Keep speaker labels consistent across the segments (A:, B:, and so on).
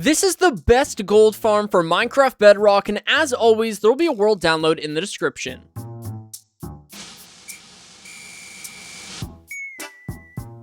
A: This is the best gold farm for Minecraft Bedrock, and as always, there will be a world download in the description.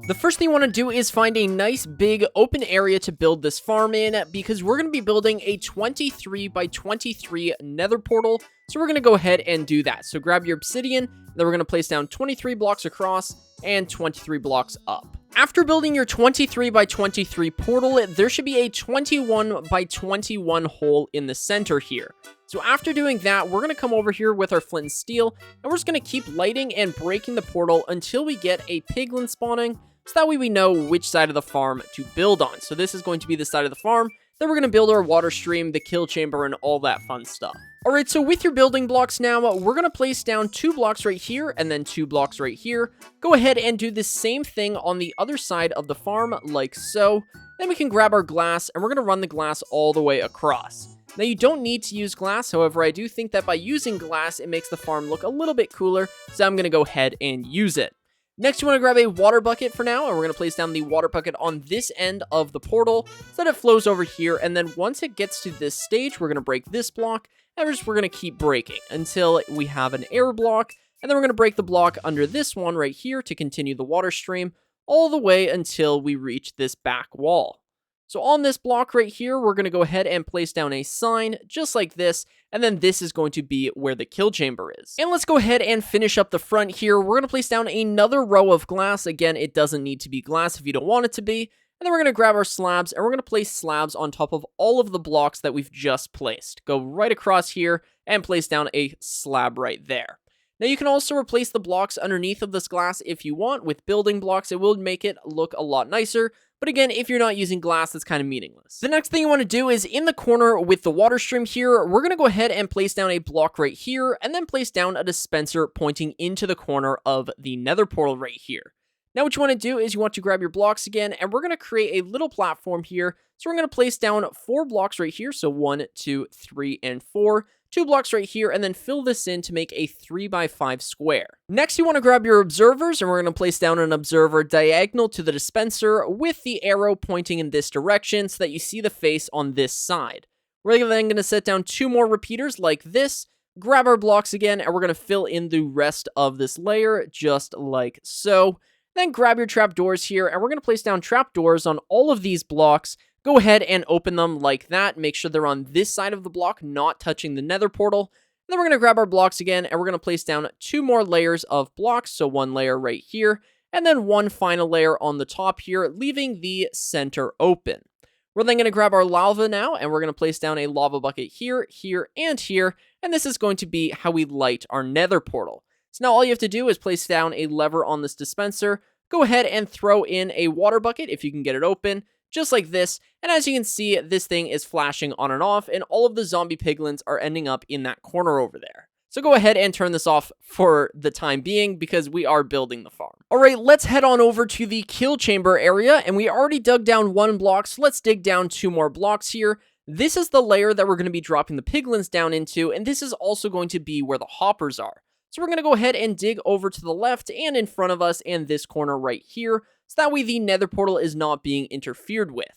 A: The first thing you want to do is find a nice big open area to build this farm in, because we're going to be building a 23 by 23 nether portal. So we're going to go ahead and do that. So grab your obsidian, then we're going to place down 23 blocks across and 23 blocks up. After building your 23 by 23 portal, there should be a 21 by 21 hole in the center here. So after doing that, we're going to come over here with our flint and steel, and we're just going to keep lighting and breaking the portal until we get a piglin spawning, so that way we know which side of the farm to build on. So this is going to be the side of the farm. Then we're going to build our water stream, the kill chamber, and all that fun stuff. Alright, so with your building blocks now, we're going to place down 2 blocks right here, and then 2 blocks right here. Go ahead and do the same thing on the other side of the farm, like so. Then we can grab our glass, and we're going to run the glass all the way across. Now, you don't need to use glass, however, I do think that by using glass, it makes the farm look a little bit cooler, so I'm going to go ahead and use it. Next, you want to grab a water bucket for now, and we're going to place down the water bucket on this end of the portal so that it flows over here, and then once it gets to this stage, we're going to break this block, and we're going to keep breaking until we have an error block, and then we're going to break the block under this one right here to continue the water stream all the way until we reach this back wall. So on this block right here, we're going to go ahead and place down a sign just like this, and then this is going to be where the kill chamber is. And let's go ahead and finish up the front here. We're going to place down another row of glass. Again, it doesn't need to be glass if you don't want it to be. And then we're going to grab our slabs, and we're going to place slabs on top of all of the blocks that we've just placed. Go right across here and place down a slab right there. Now, you can also replace the blocks underneath of this glass if you want with building blocks. It will make it look a lot nicer. But again, if you're not using glass, that's kind of meaningless. The next thing you want to do is in the corner with the water stream here, we're going to go ahead and place down a block right here, and then place down a dispenser pointing into the corner of the nether portal right here. Now what you want to do is you want to grab your blocks again, and we're going to create a little platform here. So we're going to place down 4 blocks right here. So 1, 2, 3, and 4. 2 blocks right here, and then fill this in to make a 3 by 5 square. Next, you want to grab your observers, and we're going to place down an observer diagonal to the dispenser with the arrow pointing in this direction so that you see the face on this side. We're then going to set down 2 more repeaters like this, grab our blocks again, and we're going to fill in the rest of this layer just like so. Then grab your trapdoors here, and we're going to place down trapdoors on all of these blocks. Go ahead and open them like that. Make sure they're on this side of the block, not touching the nether portal. And then we're going to grab our blocks again, and we're going to place down 2 more layers of blocks. So 1 layer right here, and then 1 final layer on the top here, leaving the center open. We're then going to grab our lava now, and we're going to place down a lava bucket here, here, and here. And this is going to be how we light our nether portal. So now all you have to do is place down a lever on this dispenser. Go ahead and throw in a water bucket if you can get it open, just like this, and as you can see, this thing is flashing on and off, and all of the zombie piglins are ending up in that corner over there. So go ahead and turn this off for the time being, because we are building the farm. Alright, let's head on over to the kill chamber area, and we already dug down 1 block, so let's dig down 2 more blocks here. This is the layer that we're going to be dropping the piglins down into, and this is also going to be where the hoppers are. So we're going to go ahead and dig over to the left and in front of us and this corner right here, so that way the nether portal is not being interfered with.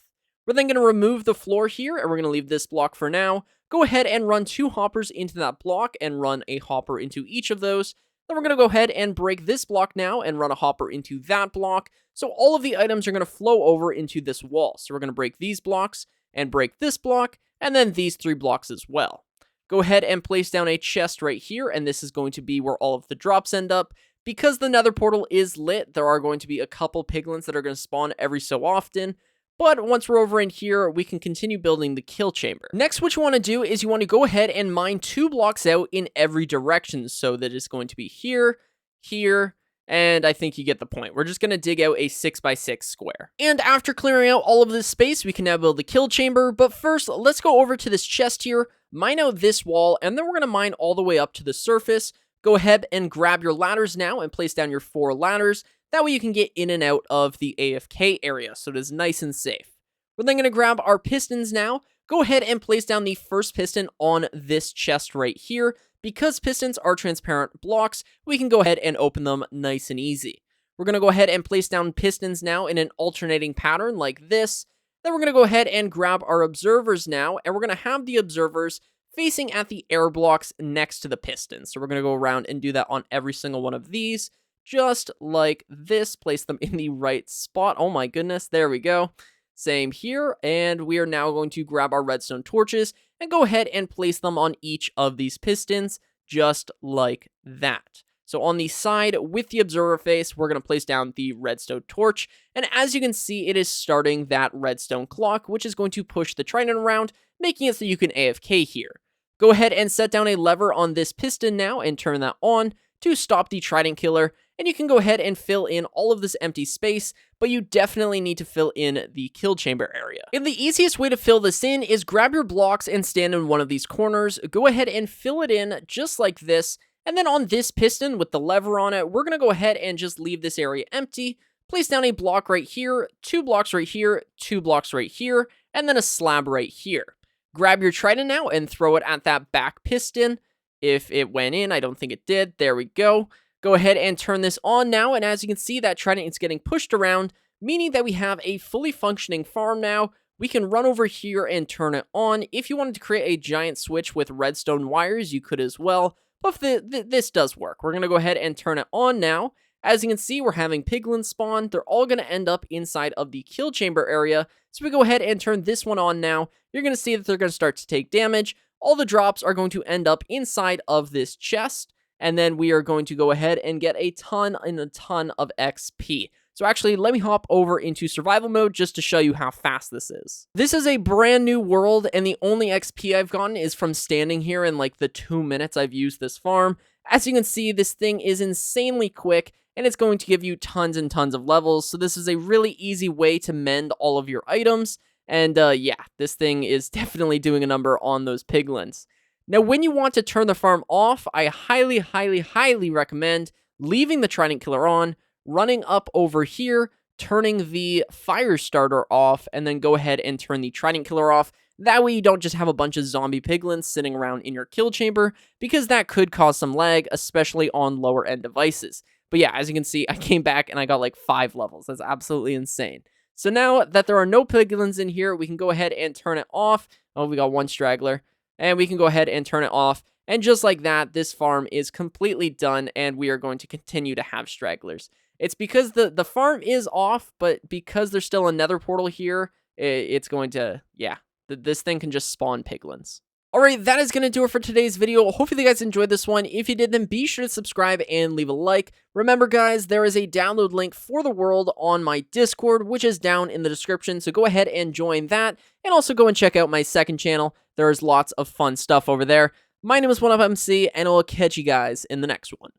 A: We're then going to remove the floor here, and we're going to leave this block for now. Go ahead and run 2 hoppers into that block and run a hopper into each of those. Then we're going to go ahead and break this block now and run a hopper into that block. So all of the items are going to flow over into this wall. So we're going to break these blocks and break this block, and then these 3 blocks as well. Go ahead and place down a chest right here, and this is going to be where all of the drops end up. Because the nether portal is lit, there are going to be a couple piglins that are going to spawn every so often. But once we're over in here, we can continue building the kill chamber. Next, what you want to do is you want to go ahead and mine 2 blocks out in every direction. So that it's going to be here, here, and I think you get the point. We're just going to dig out a 6 by 6 square. And after clearing out all of this space, we can now build the kill chamber. But first, let's go over to this chest here, mine out this wall, and then we're going to mine all the way up to the surface. Go ahead and grab your ladders now and place down your 4 ladders. That way you can get in and out of the AFK area, so it is nice and safe. We're then going to grab our pistons now. Go ahead and place down the first piston on this chest right here. Because pistons are transparent blocks, we can go ahead and open them nice and easy. We're going to go ahead and place down pistons now in an alternating pattern like this. Then we're going to go ahead and grab our observers now, and we're going to have the observers facing at the air blocks next to the pistons. So we're going to go around and do that on every single one of these, just like this. Place them in the right spot. Oh my goodness, there we go. Same here, and we are now going to grab our redstone torches and go ahead and place them on each of these pistons, just like that. So on the side with the observer face, we're going to place down the redstone torch, and as you can see, it is starting that redstone clock, which is going to push the trident around, making it so you can AFK here. Go ahead and set down a lever on this piston now and turn that on to stop the trident killer, and you can go ahead and fill in all of this empty space, but you definitely need to fill in the kill chamber area. And the easiest way to fill this in is grab your blocks and stand in one of these corners, go ahead and fill it in just like this, and then on this piston with the lever on it, we're going to go ahead and just leave this area empty, place down a block right here, 2 blocks right here, 2 blocks right here, and then a slab right here. Grab your trident now and throw it at that back piston. If it went in, I don't think it did. There we go. Go ahead and turn this on now, and as you can see, that trident is getting pushed around, meaning that we have a fully functioning farm now. We can run over here and turn it on. If you wanted to create a giant switch with redstone wires, you could as well, but this does work. We're going to go ahead and turn it on now. As you can see, we're having piglins spawn. They're all going to end up inside of the kill chamber area, so we go ahead and turn this one on now. You're going to see that they're going to start to take damage. All the drops are going to end up inside of this chest, and then we are going to go ahead and get a ton of XP. So actually, let me hop over into survival mode just to show you how fast this is. This is a brand new world, and the only XP I've gotten is from standing here in like the 2 minutes I've used this farm. As you can see, this thing is insanely quick, and it's going to give you tons and tons of levels. So this is a really easy way to mend all of your items. And yeah, this thing is definitely doing a number on those piglins. Now, when you want to turn the farm off, I highly recommend leaving the trident killer on, running up over here, turning the fire starter off, and then go ahead and turn the trident killer off. That way you don't just have a bunch of zombie piglins sitting around in your kill chamber, because that could cause some lag, especially on lower end devices. But yeah, as you can see, I came back and I got like 5 levels. That's absolutely insane. So now that there are no piglins in here, we can go ahead and turn it off. Oh, we got 1 straggler. And we can go ahead and turn it off. And just like that, this farm is completely done, and we are going to continue to have stragglers. It's because the farm is off, but because there's still a nether portal here, it's going to, yeah, this thing can just spawn piglins. Alright, that is going to do it for today's video. Hopefully you guys enjoyed this one. If you did, then be sure to subscribe and leave a like. Remember, guys, there is a download link for the world on my Discord, which is down in the description, so go ahead and join that. And also go and check out my second channel. There is lots of fun stuff over there. My name is 1UpMC, and I'll catch you guys in the next one.